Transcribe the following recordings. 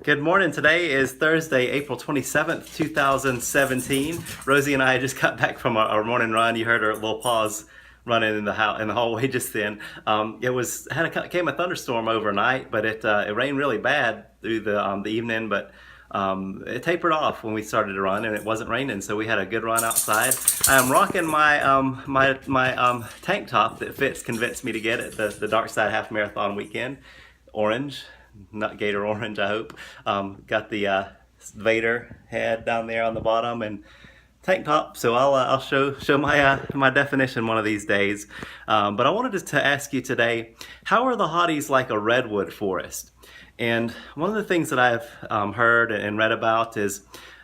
Good morning. Today is Thursday, April 27th, 2017. Rosie and I just got back from our morning run. You heard our little paws running in the hallway just then. Came a thunderstorm overnight, but it rained really bad through the evening, but it tapered off when we started to run, and it wasn't raining, so we had a good run outside. I'm rocking my tank top that Fitz convinced me to get at the Dark Side Half Marathon weekend. Orange, not gator orange, I hope. Got the Vader head down there on the bottom and tank top, so I'll show my definition one of these days. But I wanted to ask you today, how are the Hotties like a redwood forest? And one of the things that I've heard and read about is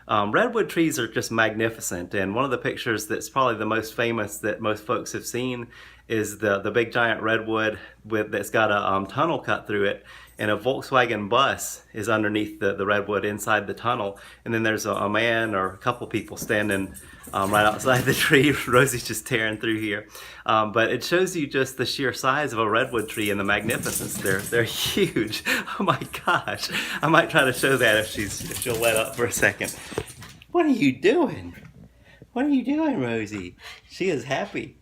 redwood trees are just magnificent. And one of the pictures that's probably the most famous that most folks have seen is the big giant redwood that's got a tunnel cut through it, and a Volkswagen bus is underneath the redwood inside the tunnel. And then there's a man or a couple people standing right outside the tree. Rosie's just tearing through here. But it shows you just the sheer size of a redwood tree and the magnificence. They're huge. Oh my gosh. I might try to show that if she'll let up for a second. What are you doing? What are you doing, Rosie? She is happy.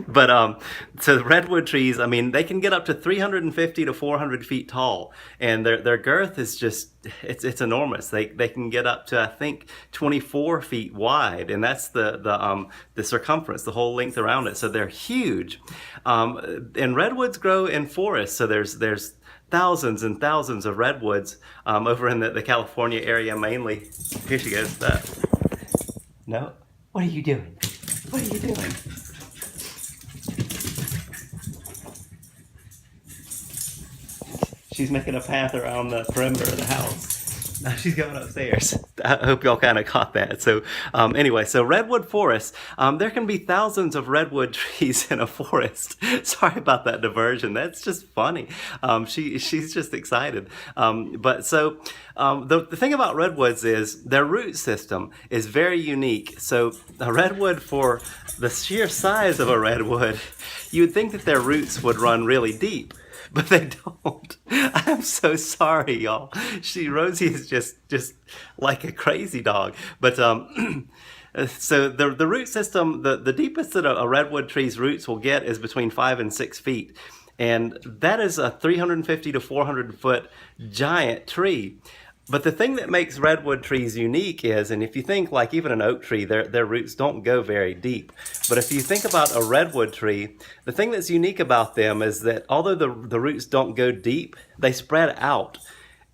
But so the redwood trees, I mean, they can get up to 350 to 400 feet tall, and their girth is just it's enormous. They can get up to, I think, 24 feet wide, and that's the circumference, the whole length around it. So they're huge. And redwoods grow in forests, so there's thousands and thousands of redwoods over in the California area mainly. Here she goes. No, what are you doing? What are you doing? She's making a path around the perimeter of the house. Now she's going upstairs. I hope y'all kind of caught that. So anyway, so redwood forest, there can be thousands of redwood trees in a forest. Sorry about that diversion. That's just funny. She's just excited. The thing about redwoods is their root system is very unique. So a redwood, for the sheer size of a redwood, you would think that their roots would run really deep. But they don't. I'm so sorry, y'all. Rosie is just like a crazy dog. But so the root system, the deepest that a redwood tree's roots will get is between 5 and 6 feet. And that is a 350 to 400 foot giant tree. But the thing that makes redwood trees unique is, and if you think like even an oak tree, their roots don't go very deep. But if you think about a redwood tree, the thing that's unique about them is that although the roots don't go deep, they spread out.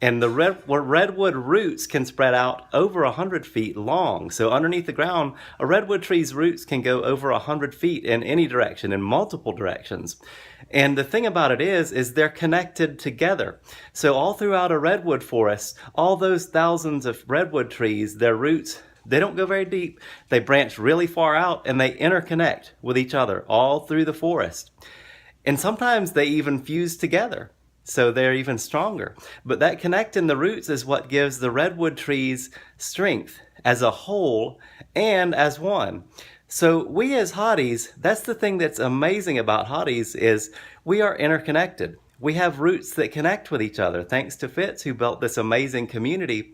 And the redwood roots can spread out over 100 feet long. So underneath the ground, a redwood tree's roots can go over 100 feet in any direction, in multiple directions. And the thing about it is they're connected together. So all throughout a redwood forest, all those thousands of redwood trees, their roots, they don't go very deep. They branch really far out and they interconnect with each other all through the forest. And sometimes they even fuse together, so they're even stronger. But that connect in the roots is what gives the redwood trees strength as a whole and as one. So we as Hotties, that's the thing that's amazing about Hotties, is we are interconnected. We have roots that connect with each other. Thanks to Fitz, who built this amazing community,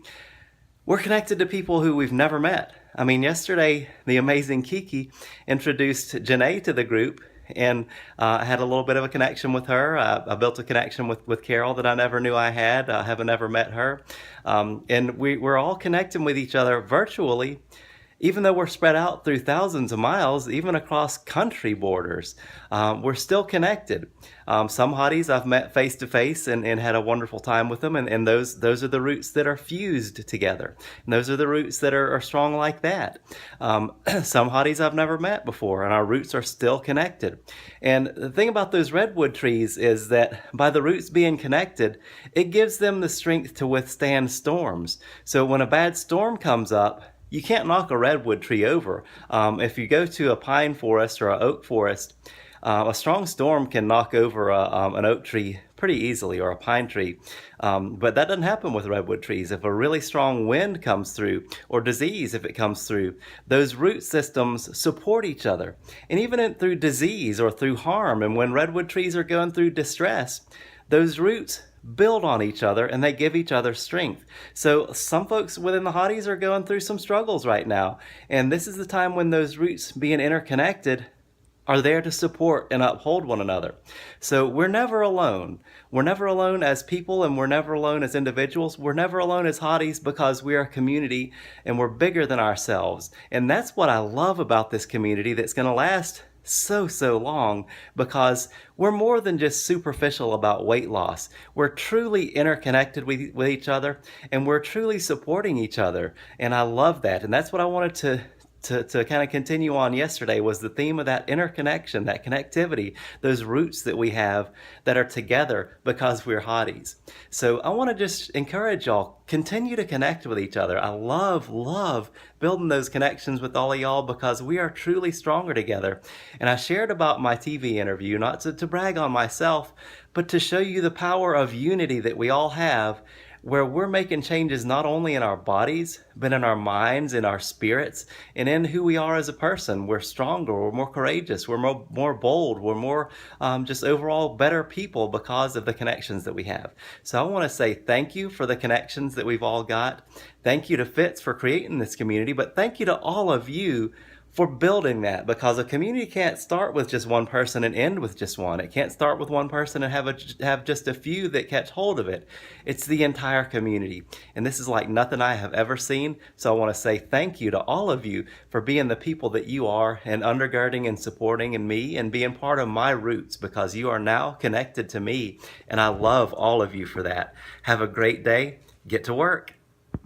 we're connected to people who we've never met. I mean, yesterday, the amazing Kiki introduced Janae to the group, and I had a little bit of a connection with her. I built a connection with Carol that I never knew I had. I haven't ever met her. And we're all connecting with each other virtually, even though we're spread out through thousands of miles, even across country borders. We're still connected. Some Hotties I've met face to face and had a wonderful time with them, and those are the roots that are fused together. And those are the roots that are strong like that. Some Hotties I've never met before, and our roots are still connected. And the thing about those redwood trees is that by the roots being connected, it gives them the strength to withstand storms. So when a bad storm comes up, you can't knock a redwood tree over. If you go to a pine forest or an oak forest, a strong storm can knock over an oak tree pretty easily, or a pine tree. But that doesn't happen with redwood trees. If a really strong wind comes through, or disease if it comes through, those root systems support each other. And even through disease or through harm, and when redwood trees are going through distress, those roots build on each other and they give each other strength. So some folks within the Hotties are going through some struggles right now. And this is the time when those roots being interconnected are there to support and uphold one another. So we're never alone. We're never alone as people, and we're never alone as individuals. We're never alone as Hotties because we are a community and we're bigger than ourselves. And that's what I love about this community that's going to last so long, because we're more than just superficial about weight loss. We're truly interconnected with each other, and we're truly supporting each other. And I love that. And that's what I wanted to kind of continue on yesterday, was the theme of that interconnection, that connectivity, those roots that we have that are together because we're Hotties. So I want to just encourage y'all, continue to connect with each other. I love building those connections with all of y'all because we are truly stronger together. And I shared about my TV interview, not to brag on myself, but to show you the power of unity that we all have, where we're making changes not only in our bodies, but in our minds, in our spirits, and in who we are as a person. We're stronger, we're more courageous, we're more bold, we're more just overall better people because of the connections that we have. So I want to say thank you for the connections that we've all got. Thank you to Fitz for creating this community, but thank you to all of you for building that, because a community can't start with just one person and end with just one. It can't start with one person and have just a few that catch hold of it. It's the entire community. And this is like nothing I have ever seen. So I want to say thank you to all of you for being the people that you are, and undergirding and supporting in me and being part of my roots, because you are now connected to me. And I love all of you for that. Have a great day. Get to work.